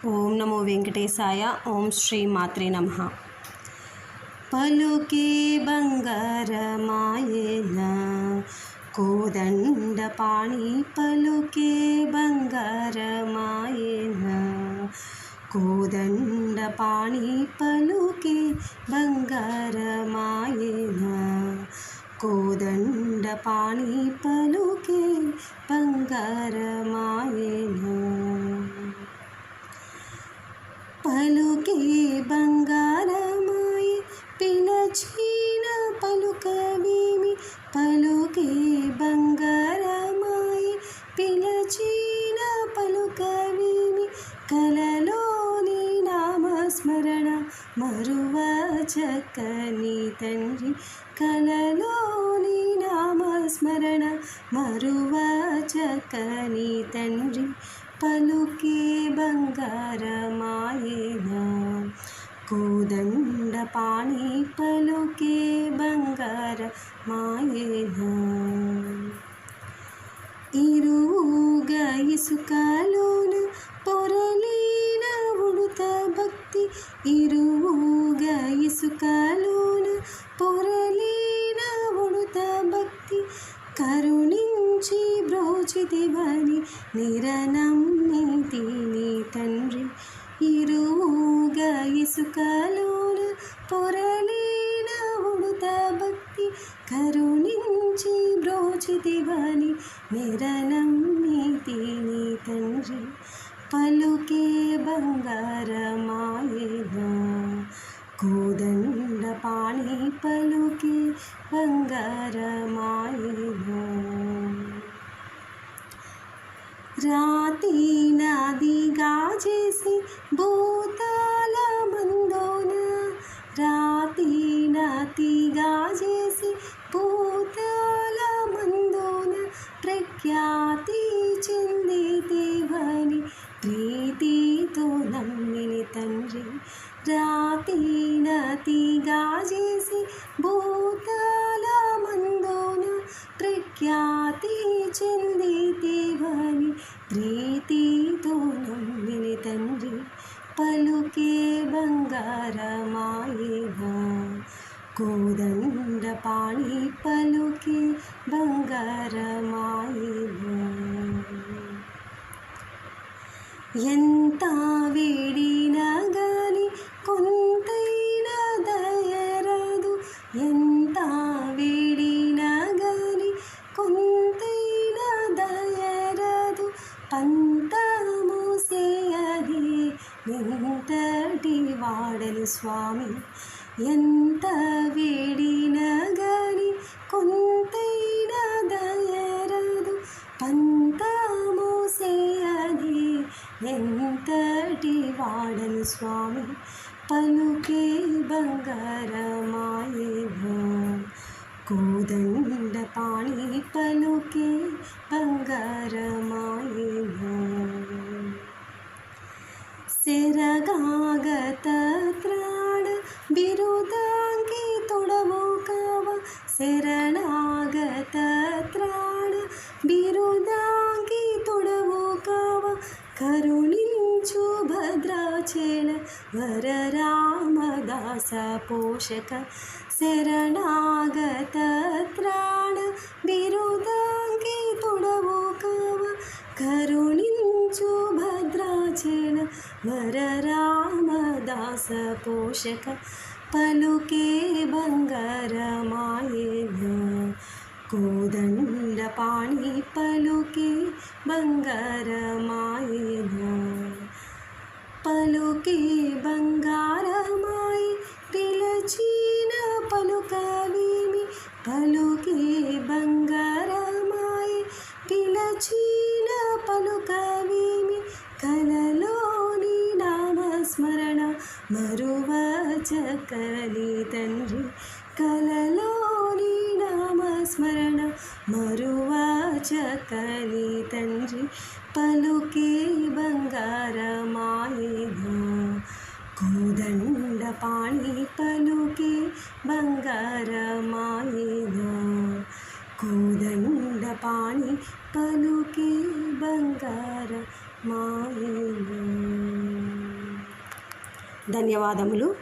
ఓం నమో వెంకటేశాయ. ఓం శ్రీ మాత్రే నమః. పలుకే బంగారమాయేన కోదండపాణి, పలుకే బంగారమాయేన కోదండపాణి, పలుకే బంగారమాయేన కోదండపాణి, పలుకే బంగారమాయేన. పలుకే బంగారమాయే పిలచిన పలుకవేమి, పలుకే బంగారమాయే పిలచిన పలుకవేమి, కలలోని నామస్మరణ మరువ చక్కని తండ్రి, కలలోని నామస్మరణ మరువ చక్కని తండ్రి. పలుకే బంగారమాయేన కోదండపాణి, పలుకే బంగారమాయేన. ఇరువుగా ఇసుకలోన పొరలిన ఉడుత భక్తి, ఇరువుగా ఇసుకలోన పొరలిన ఉడుత భక్తి, కరుణించి బ్రోచితివని నిరనమ్మితిని తండ్రి. ఇరువుగా ఇసుకలోన పొరలిన ఉడుత భక్తి, కరుణించి బ్రోచితివని నిరనమ్మితిని తండ్రి. పలుకే బంగారమాయేన కోదండపాణి, పలుకే బంగారమాయేన. రాతి నదిగా చేసి భూతాల మందోన, రాతి నదిగా చేసి భూతాల మందోన, ప్రఖ్యాతి చెందితివని ప్రీతితో నమ్మిని తండ్రి. రాతి నదిగా చేసి భూతాల మందోన, ప్రఖ్యాతి చెందితివని ప్రీతితో నమ్మిని తండ్రి. పలుకే బంగారమాయేన కోదండపాణి, పలుకే బంగారమాయేన. ఎంత వేడినా గాని కొంతైనా దయరదు, ఎంత వేడినా గాని కొంతైనా దయరదు, పంతము సేయది ఎంతటి వాడలు స్వామి. ఎంత వేడినా గాని కొంతైనా దయరదు, పంతము సేయది ఎంతటి వాడలు స్వామి. పలుకే బంగారమాయేన కోదండపాణి, పలుకే బంగారమాయేన. శరగాగత త్రాణ బిరుదాంగి తొడవు కావ, శరణాగత త్రాణ బిరుదాంగి తొడవు కావ, కరుణించు భద్రాచల వరరామదాస పోషక. శరణాగత త్రాణ బిరుదాంగి తొడవు కావ, కరుణించు భద్రాచల వరరామదాస పోషక. పలుకే బంగారమాయేన కోదండపాణి, పలుకే బంగారమాయేన. పలుకే బంగారమాయే పిలచిన పలుకవేమి, పలుకే బంగారమాయే పిలచిన పలుకవేమి, కలలోని నామస్మరణ మరువ చక్కని తండ్రి. కలలోని నామస్మరణ మరువ చక్కని తండ్రి. పలుకే బంగారమాయేన కోదండపాణి, పలుకే బంగారమాయేన కోదండపాణి, పలుకే బంగారమాయేన. ధన్యవాదములు.